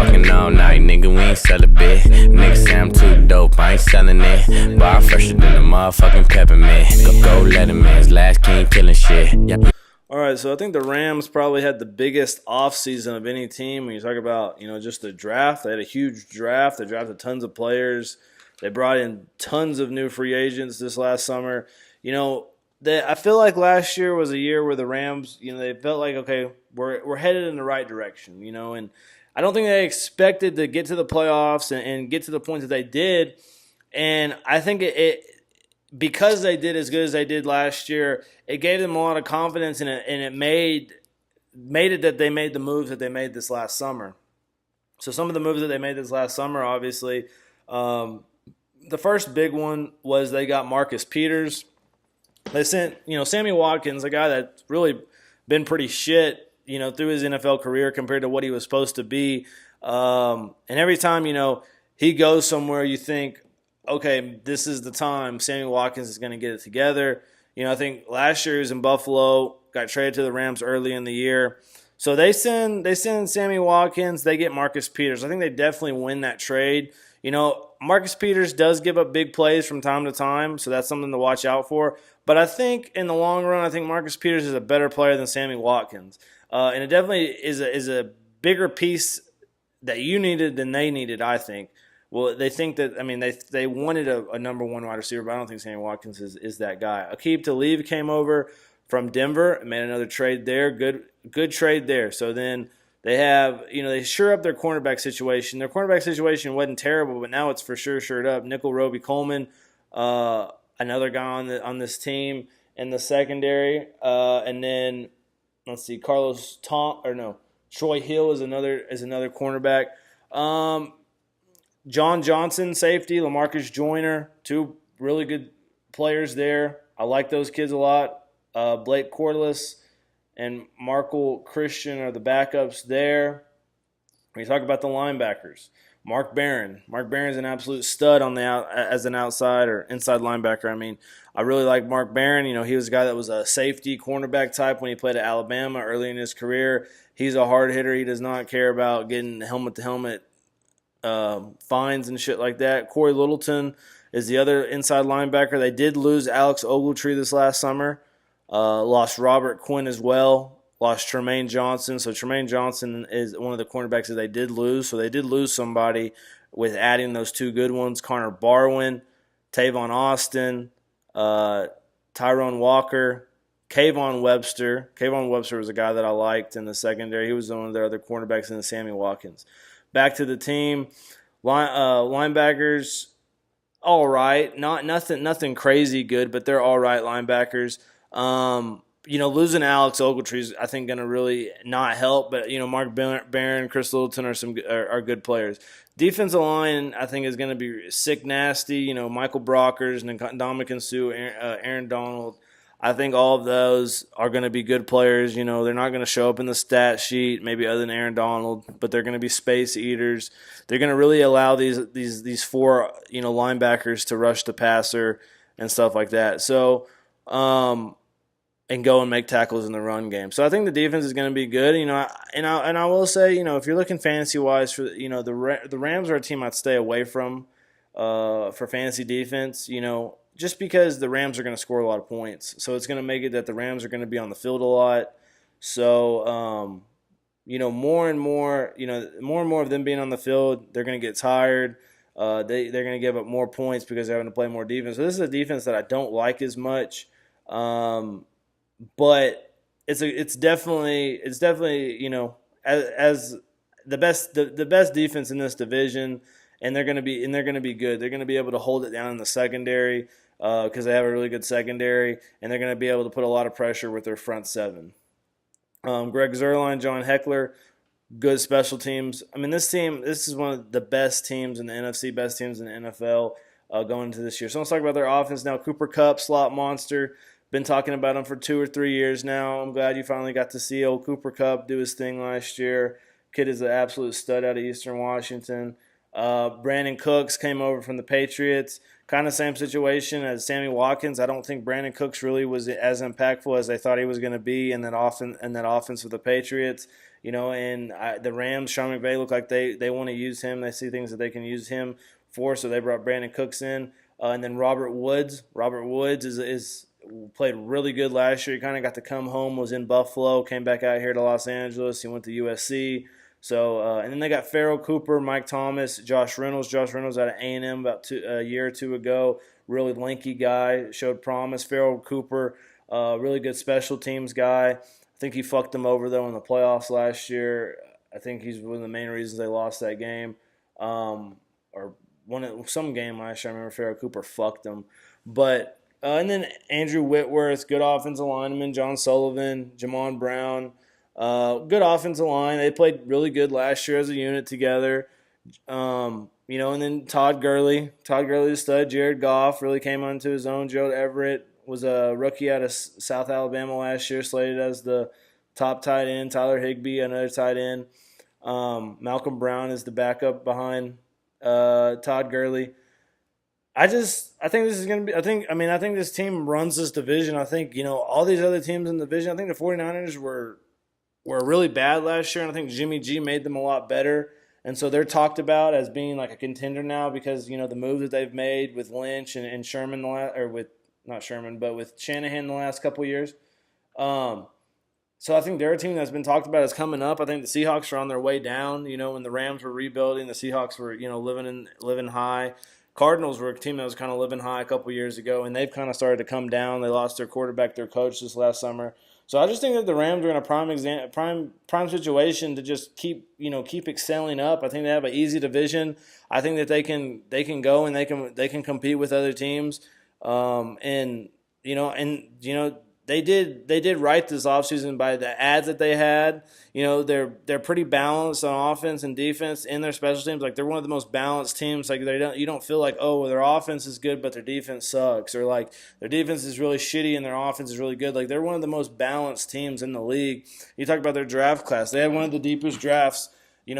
fucking all night, nigga, we ain't sell a bit. Nigga say I'm too dope, I ain't selling it. But I'm fresher than a motherfucking peppermint. Go let him in, his last king killing shit. Yeah. All right, so I think the Rams probably had the biggest offseason of any team when you talk about, just the draft. They had a huge draft. They drafted tons of players. They brought in tons of new free agents this last summer. I feel like last year was a year where the Rams, they felt like, okay, we're headed in the right direction, and I don't think they expected to get to the playoffs and get to the point that they did. And I think it because they did as good as they did last year, it gave them a lot of confidence and it made it that they made the moves that they made this last summer. So some of the moves that they made this last summer, obviously, the first big one was they got Marcus Peters. They sent, Sammy Watkins, a guy that's really been pretty shit, through his NFL career compared to what he was supposed to be. And every time, he goes somewhere, you think, okay, this is the time Sammy Watkins is going to get it together. I think last year he was in Buffalo, got traded to the Rams early in the year. So they send Sammy Watkins, they get Marcus Peters. I think they definitely win that trade. Marcus Peters does give up big plays from time to time, so that's something to watch out for. But I think in the long run, I think Marcus Peters is a better player than Sammy Watkins. And it definitely is a bigger piece that you needed than they needed, I think. Well, they think that, they wanted a number one wide receiver, but I don't think Sammy Watkins is that guy. Aqib Talib came over from Denver and made another trade there. Good trade there. So then they have, they sure up their cornerback situation. Their cornerback situation wasn't terrible, but now it's for sure shored up. Nickel Roby Coleman, another guy on this team in the secondary. And then, let's see, Troy Hill is another cornerback. John Johnson, safety, LaMarcus Joyner, two really good players there. I like those kids a lot. Blake Corliss and Markel Christian are the backups there. When you talk about the linebackers, Mark Barron. Mark Barron's an absolute stud as an outside or inside linebacker. I really like Mark Barron. He was a guy that was a safety, cornerback type when he played at Alabama early in his career. He's a hard hitter. He does not care about getting helmet-to-helmet fines and shit like that. Corey Littleton is the other inside linebacker. They did lose Alex Ogletree this last summer. Lost Robert Quinn as well. Lost Tremaine Johnson. So Tremaine Johnson is one of the cornerbacks that they did lose. So they did lose somebody with adding those two good ones. Connor Barwin, Tavon Austin, Tyrone Walker, Kayvon Webster. Kayvon Webster was a guy that I liked in the secondary. He was one of their other cornerbacks in the Sammy Watkins. Back to the team, linebackers, all right. Nothing crazy good, but they're all right linebackers. Losing Alex Ogletree is, I think, going to really not help. But Mark Barron, Chris Littleton are good players. Defensive line, I think, is going to be sick nasty. Michael Brockers, Ndamukong Suh, Aaron Donald. I think all of those are going to be good players. They're not going to show up in the stat sheet, maybe other than Aaron Donald, but they're going to be space eaters. They're going to really allow these four linebackers to rush the passer and stuff like that. So, and go and make tackles in the run game. So I think the defense is going to be good. And I will say, if you're looking fantasy wise for the Rams are a team I'd stay away from for fantasy defense. Just because the Rams are going to score a lot of points. So it's going to make it that the Rams are going to be on the field a lot. So, more and more of them being on the field, they're going to get tired. They're going to give up more points because they're having to play more defense. So this is a defense that I don't like as much. But it's definitely as the best defense in this division. And they're going to be good. They're going to be able to hold it down in the secondary because they have a really good secondary, and they're going to be able to put a lot of pressure with their front seven. Greg Zuerlein, John Heckler, good special teams. This is one of the best teams in the NFC, best teams in the NFL going into this year. So let's talk about their offense now. Cooper Kupp, slot monster. Been talking about him for 2 or 3 years now. I'm glad you finally got to see old Cooper Kupp do his thing last year. Kid is an absolute stud out of Eastern Washington. Brandon Cooks came over from the Patriots. Kind of same situation as Sammy Watkins. I don't think Brandon Cooks really was as impactful as they thought he was going to be in that offense with the Patriots. And the Rams, Sean McVay, look like they want to use him. They see things that they can use him for, so they brought Brandon Cooks in. And then Robert Woods. Robert Woods is played really good last year. He kind of got to come home, was in Buffalo, came back out here to Los Angeles. He went to USC. So, and then they got Farrell Cooper, Mike Thomas, Josh Reynolds. Josh Reynolds out of A&M about a year or two ago. Really lanky guy, showed promise. Farrell Cooper, really good special teams guy. I think he fucked them over, though, in the playoffs last year. I think he's one of the main reasons they lost that game. Or some game last year, I remember Farrell Cooper fucked them. But and then Andrew Whitworth, good offensive lineman. John Sullivan, Jamon Brown. Good offensive line. They played really good last year as a unit together. And then Todd Gurley. Todd Gurley's stud. Jared Goff really came onto his own. Joe Everett was a rookie out of South Alabama last year, slated as the top tight end. Tyler Higbee, another tight end. Malcolm Brown is the backup behind Todd Gurley. I think this is going to be – I think this team runs this division. I think, all these other teams in the division, I think the 49ers were really bad last year, and I think Jimmy G made them a lot better. And so they're talked about as being like a contender now because, the moves that they've made with Lynch and Sherman with Shanahan the last couple of years. So I think they're a team that's been talked about as coming up. I think the Seahawks are on their way down. When the Rams were rebuilding, the Seahawks were, living high. Cardinals were a team that was kind of living high a couple years ago, and they've kind of started to come down. They lost their quarterback, their coach this last summer. So I just think that the Rams are in a prime situation to just keep excelling up. I think they have an easy division. I think that they can go and they can compete with other teams. They did right this offseason by the ads that they had. They're pretty balanced on offense and defense in their special teams. Like, they're one of the most balanced teams. Like, you don't feel like, their offense is good but their defense sucks, or like their defense is really shitty and their offense is really good. Like, they're one of the most balanced teams in the league. You talk about their draft class. They had one of the deepest drafts. I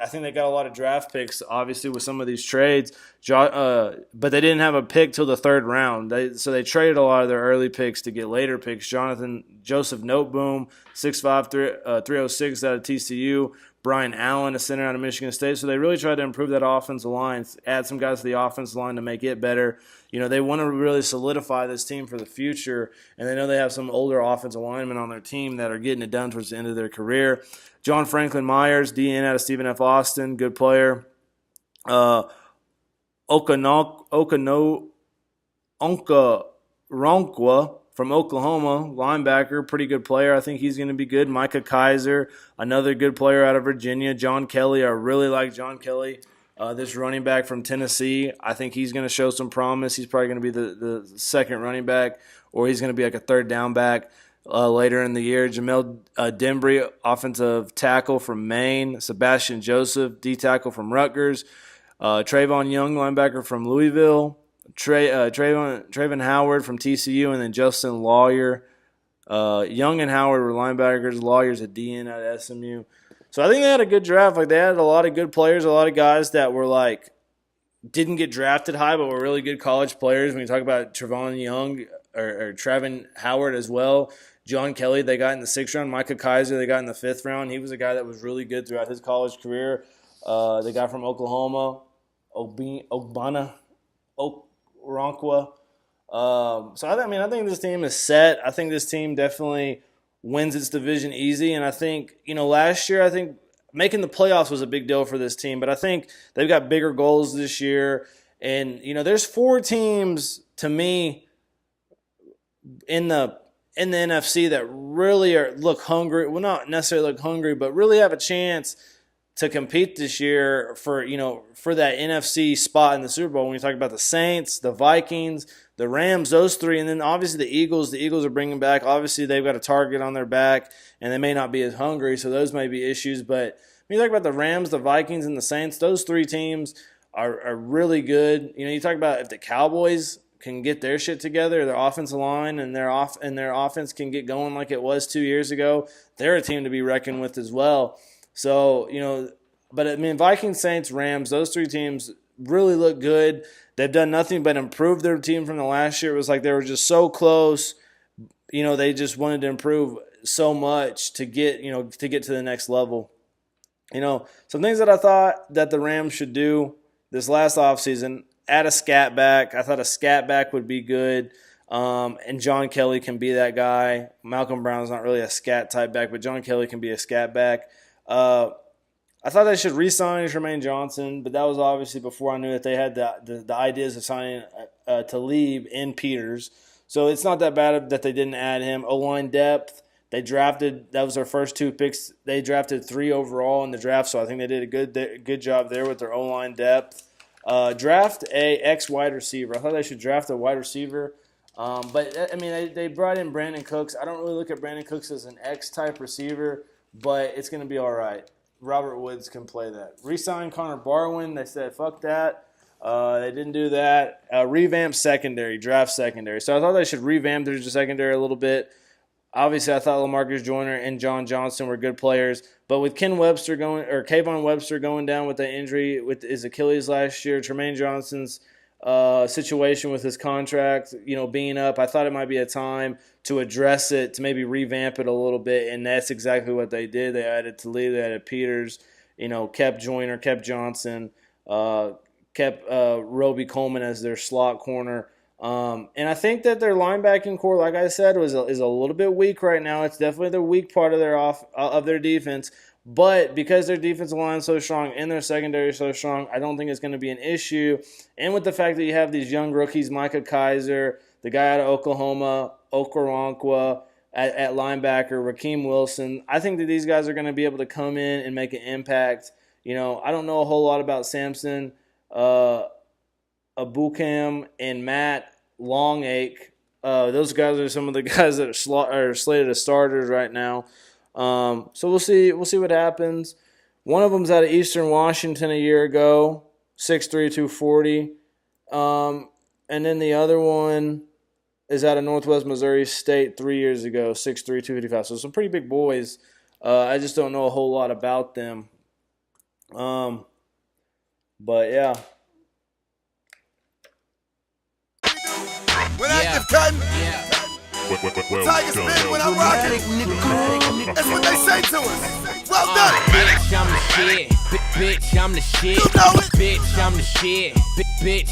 think they got a lot of draft picks, obviously, with some of these trades. But they didn't have a pick till the third round. So they traded a lot of their early picks to get later picks. Joseph Noteboom, 6'5", 306 out of TCU. Brian Allen, a center out of Michigan State. So they really tried to improve that offensive line, add some guys to the offensive line to make it better. They want to really solidify this team for the future, and they know they have some older offensive linemen on their team that are getting it done towards the end of their career. John Franklin Myers, DN out of Stephen F. Austin, good player. Okanonkwa from Oklahoma, linebacker, pretty good player. I think he's going to be good. Micah Kaiser, another good player out of Virginia. John Kelly, I really like John Kelly. This running back from Tennessee, I think he's going to show some promise. He's probably going to be the second running back, or he's going to be like a third down back later in the year. Jamel Dembry, offensive tackle from Maine. Sebastian Joseph, D-tackle from Rutgers. Trayvon Young, linebacker from Louisville. Trayvon Howard from TCU, and then Justin Lawyer. Young and Howard were linebackers. Lawyer's a DN out of SMU. So I think they had a good draft. Like, they had a lot of good players, a lot of guys that were like didn't get drafted high, but were really good college players. When you talk about Trayvon Young or Trayvon Howard as well, John Kelly they got in the 6th round. Micah Kaiser they got in the 5th round. He was a guy that was really good throughout his college career. The guy from Oklahoma, Ogbonna Okoronkwa. So I think this team is set. I think this team definitely wins its division easy. And I think, last year, I think making the playoffs was a big deal for this team. But I think they've got bigger goals this year. And, there's 4 teams, to me, in the NFC that really look hungry. Well, not necessarily look hungry, but really have a chance to compete this year for that NFC spot in the Super Bowl. When you talk about the Saints, the Vikings, the Rams, those 3, and then obviously the Eagles are bringing back. Obviously, they've got a target on their back, and they may not be as hungry, so those may be issues. But when you talk about the Rams, the Vikings, and the Saints, those 3 teams are really good. You talk about if the Cowboys can get their shit together, their offensive line and their offense can get going like it was 2 years ago, they're a team to be reckoned with as well. So, Vikings, Saints, Rams, those 3 teams really look good. They've done nothing but improve their team from the last year. It was like they were just so close. They just wanted to improve. so much to get to the next level. Some things that I thought that the Rams should do this last offseason, add a scat back. I thought a scat back would be good. And John Kelly can be that guy. Malcolm Brown's not really a scat type back, but John Kelly can be a scat back. I thought they should re-sign Tremaine Johnson, but that was obviously before I knew that they had the ideas of signing Talib and Peters. So it's not that bad that they didn't add him. O-line depth, that was their first 2 picks. They drafted 3 overall in the draft, so I think they did a good job there with their O-line depth. Draft a ex-wide receiver. I thought they should draft a wide receiver. But, I mean, they brought in Brandon Cooks. I don't really look at Brandon Cooks as an X-type receiver, but it's going to be all right. Robert Woods can play that. Re-sign Connor Barwin. They said, fuck that. They didn't do that. Revamp secondary, draft secondary. So I thought they should revamp their secondary a little bit. Obviously, I thought LaMarcus Joyner and John Johnson were good players. But with Kayvon Webster going down with the injury with his Achilles last year, Tremaine Johnson's situation with his contract, being up, I thought it might be a time to address it, to maybe revamp it a little bit, and that's exactly what they did. They added Talib, they added Peters, kept Joyner, kept Johnson, kept Roby Coleman as their slot corner. And I think that their linebacking core, like I said, is a little bit weak right now. It's definitely the weak part of their defense. But because their defensive line is so strong and their secondary is so strong, I don't think it's going to be an issue. And with the fact that you have these young rookies, Micah Kaiser, the guy out of Oklahoma, Okoronkwo at linebacker, Rakeem Wilson, I think that these guys are going to be able to come in and make an impact. I don't know a whole lot about Samson Ebukam and Matt Longacre. Those guys are some of the guys that are slated as starters right now. So we'll see what happens. One of them's out of Eastern Washington a year ago, 6'3", 240. And then the other one is out of Northwest Missouri State 3 years ago, 6'3", 255. So some pretty big boys. I just don't know a whole lot about them. But yeah. When active cutting, Tiger spin when I'm rocking. That's what they say to us. Well done. Bitch, I'm the shit. Bitch, I'm the shit. You know it. Bitch, I'm the shit. Bitch,